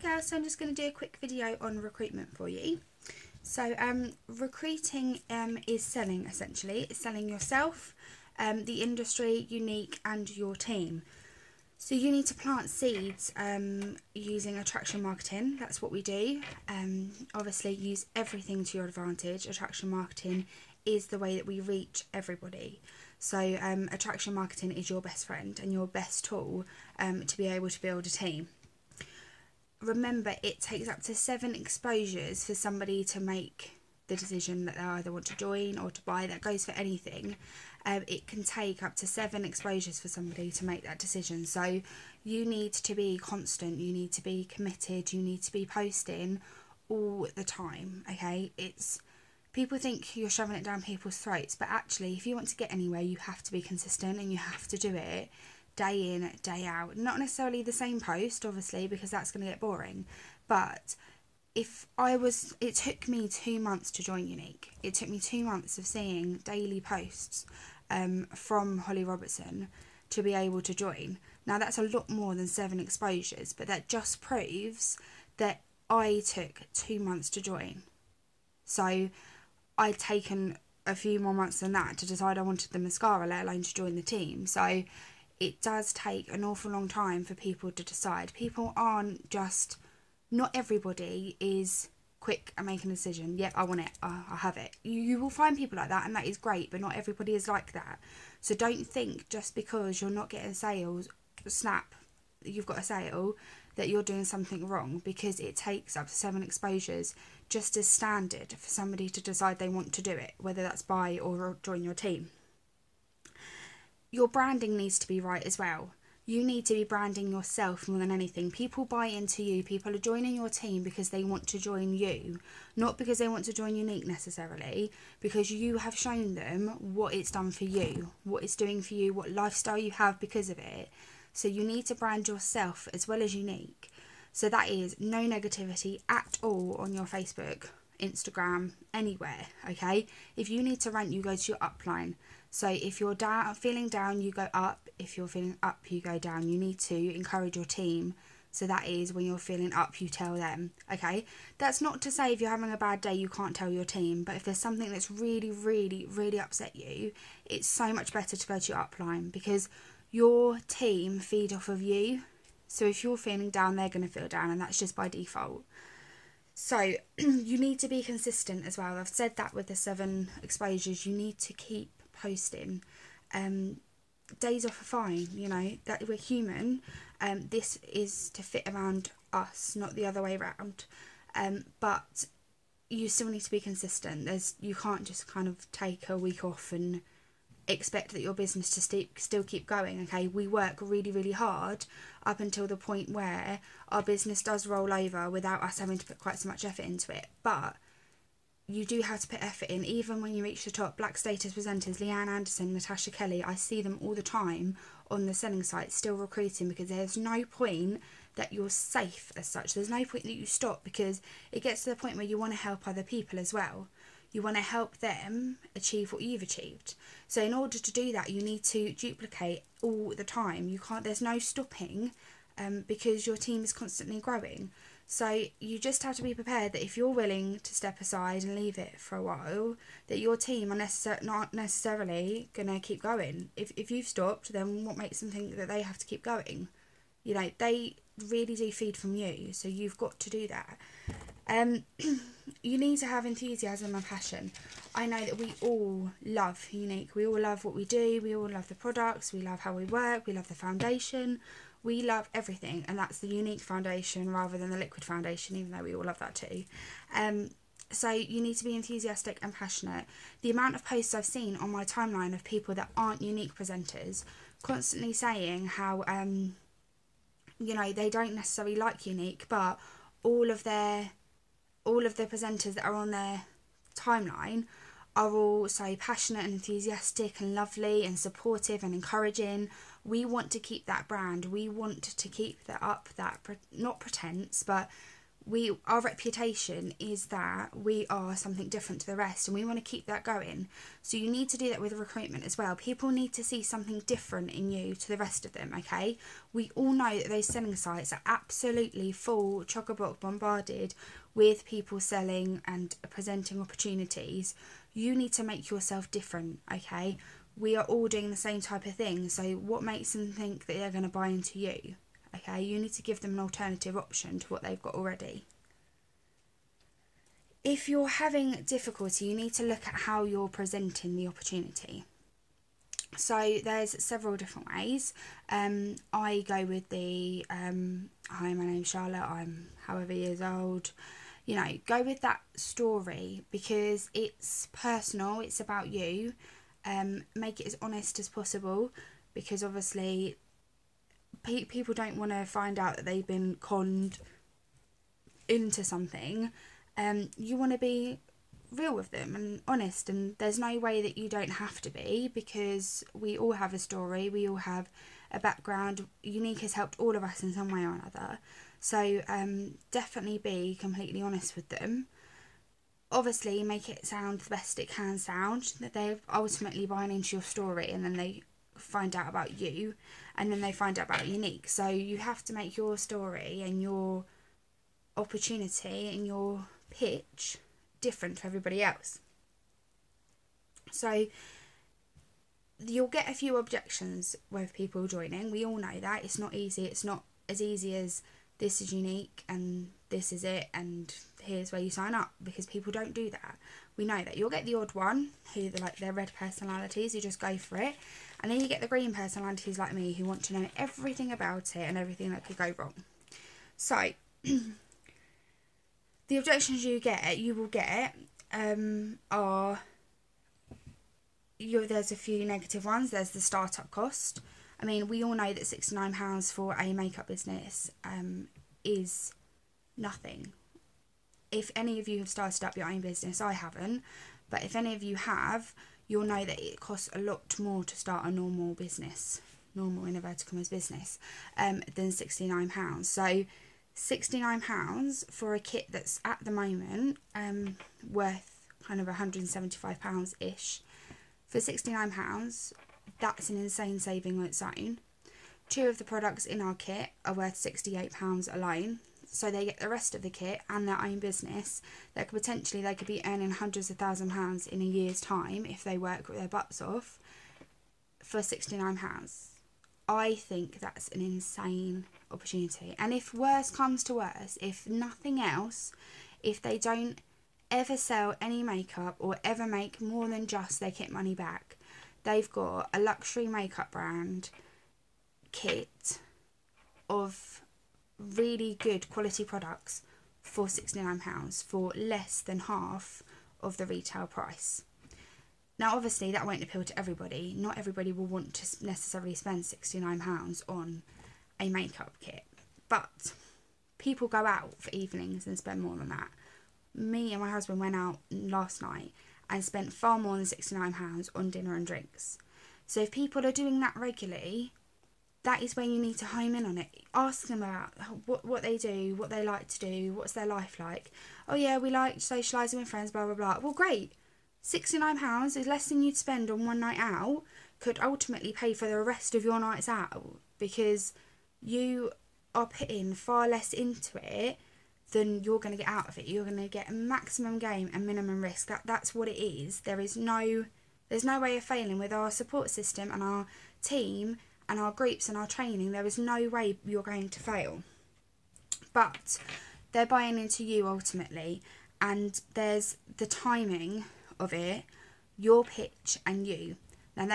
girls, so I'm just going to do a quick video on recruitment for you. So recruiting is selling, essentially. It's selling yourself, the industry, Unique, and your team. So you need to plant seeds using attraction marketing. That's what we do. Obviously use everything to your advantage. Attraction marketing is the way that we reach everybody. So attraction marketing is your best friend and your best tool to be able to build a team. Remember, it takes up to 7 exposures for somebody to make the decision that they either want to join or to buy. That goes for anything. It can take up to 7 exposures for somebody to make that decision. So you need to be constant, you need to be committed, you need to be posting all the time, okay? People think you're shoving it down people's throats, but actually if you want to get anywhere, you have to be consistent and you have to do it day in, day out. Not necessarily the same post, obviously, because that's going to get boring, but it took me 2 months to join Unique. It took me 2 months of seeing daily posts from Holly Robertson to be able to join. Now that's a lot more than 7 exposures, but that just proves that I took 2 months to join. So I'd taken a few more months than that to decide I wanted the mascara, let alone to join the team. So it does take an awful long time for people to decide. People aren't just... Not everybody is quick at making a decision. Yep, I want it. I have it. You will find people like that, and that is great, but not everybody is like that. So don't think just because you're not getting sales, you've got a sale, that you're doing something wrong, because it takes up to 7 exposures just as standard for somebody to decide they want to do it, whether that's buy or join your team. Your branding needs to be right as well. You need to be branding yourself more than anything. People buy into you. People are joining your team because they want to join you, not because they want to join Unique necessarily, because you have shown them what it's done for you, what it's doing for you, what lifestyle you have because of it. So you need to brand yourself as well as Unique. So that is no negativity at all on your Facebook, Instagram, anywhere, okay? If you need to rant, you go to your upline. So if you're feeling down, you go up. If you're feeling up, you go down. You need to encourage your team. So that is when you're feeling up, you tell them, okay? That's not to say if you're having a bad day, you can't tell your team. But if there's something that's really, really, really upset you, it's so much better to go to your upline, because your team feed off of you. So if you're feeling down, they're going to feel down, and that's just by default. So you need to be consistent as well. I've said that with the 7 exposures. You need to keep posting. Days off are fine, you know, that we're human. This is to fit around us, not the other way around. But you still need to be consistent. You can't just kind of take a week off and expect that your business to still keep going, okay? We work really, really hard up until the point where our business does roll over without us having to put quite so much effort into it. But you do have to put effort in, even when you reach the top. Black Status presenters, Leanne Anderson, Natasha Kelly, I see them all the time on the selling site still recruiting, because there's no point that you're safe as such. There's no point that you stop, because it gets to the point where you want to help other people as well. You want to help them achieve what you've achieved. So in order to do that, you need to duplicate all the time. There's no stopping, because your team is constantly growing. So you just have to be prepared that if you're willing to step aside and leave it for a while, that your team are not necessarily going to keep going. If you've stopped, then what makes them think that they have to keep going? You know, they really do feed from you, so you've got to do that. You need to have enthusiasm and passion. I know that we all love Unique. We all love what we do. We all love the products. We love how we work. We love the foundation. We love everything, and that's the Unique foundation rather than the liquid foundation, even though we all love that too. So you need to be enthusiastic and passionate. The amount of posts I've seen on my timeline of people that aren't Unique presenters constantly saying how, you know, they don't necessarily like Unique, but all of the presenters that are on their timeline are all so passionate and enthusiastic and lovely and supportive and encouraging. We want to keep that brand. We want to keep that up, that not pretense, but our reputation is that we are something different to the rest, and we want to keep that going. So you need to do that with recruitment as well. People need to see something different in you to the rest of them, okay? We all know that those selling sites are absolutely full, chock-a-block bombarded with people selling and presenting opportunities. You need to make yourself different, okay? We are all doing the same type of thing, so what makes them think that they're going to buy into you? Okay, you need to give them an alternative option to what they've got already. If you're having difficulty, you need to look at how you're presenting the opportunity. So there's several different ways. I go with the, hi, my name's Charlotte, I'm however years old. You know, go with that story because it's personal, it's about you. Make it as honest as possible, because obviously people don't want to find out that they've been conned into something. You want to be real with them and honest, and there's no way that you don't have to be, because we all have a story, we all have a background. Unique has helped all of us in some way or another, so definitely be completely honest with them. Obviously make it sound the best it can sound, that they're ultimately buying into your story, and then they find out about you, and then they find out about Unique. So you have to make your story and your opportunity and your pitch different to everybody else. So you'll get a few objections with people joining. We all know that it's not easy. It's not as easy as this is Unique and this is it and here's where you sign up, because people don't do that. We know that you'll get the odd one who they're red personalities who just go for it, and then you get the green personalities like me who want to know everything about it and everything that could go wrong. So the objections you will get are, there's a few negative ones. There's the startup cost. I mean, we all know that £69 for a makeup business is nothing. If any of you have started up your own business, I haven't, but if any of you have, you'll know that it costs a lot more to start a normal business, normal in inverted commas business, than £69. So £69 for a kit that's at the moment worth kind of £175-ish. For £69, that's an insane saving on its own. 2 of the products in our kit are worth £68 alone. So they get the rest of the kit and their own business. They could be earning hundreds of £1,000s in a year's time if they work their butts off for £69. I think that's an insane opportunity. And if worse comes to worse, if nothing else, if they don't ever sell any makeup or ever make more than just their kit money back, they've got a luxury makeup brand kit of really good quality products for £69, for less than half of the retail price. Now obviously that won't appeal to everybody. Not everybody will want to necessarily spend £69 on a makeup kit, but people go out for evenings and spend more than that. Me and my husband went out last night and spent far more than £69 on dinner and drinks. So if people are doing that regularly, that is when you need to home in on it. Ask them about what they do, what they like to do, what's their life like. Oh yeah, we like socialising with friends, blah blah blah. Well great, £69 is less than you'd spend on one night out, could ultimately pay for the rest of your nights out, because you are putting far less into it than you're going to get out of it. You're going to get a maximum gain and minimum risk. That's what it is. There's no way of failing with our support system and our team and our groups and our training. There is no way you're going to fail. But they're buying into you ultimately, and there's the timing of it, your pitch and you. Now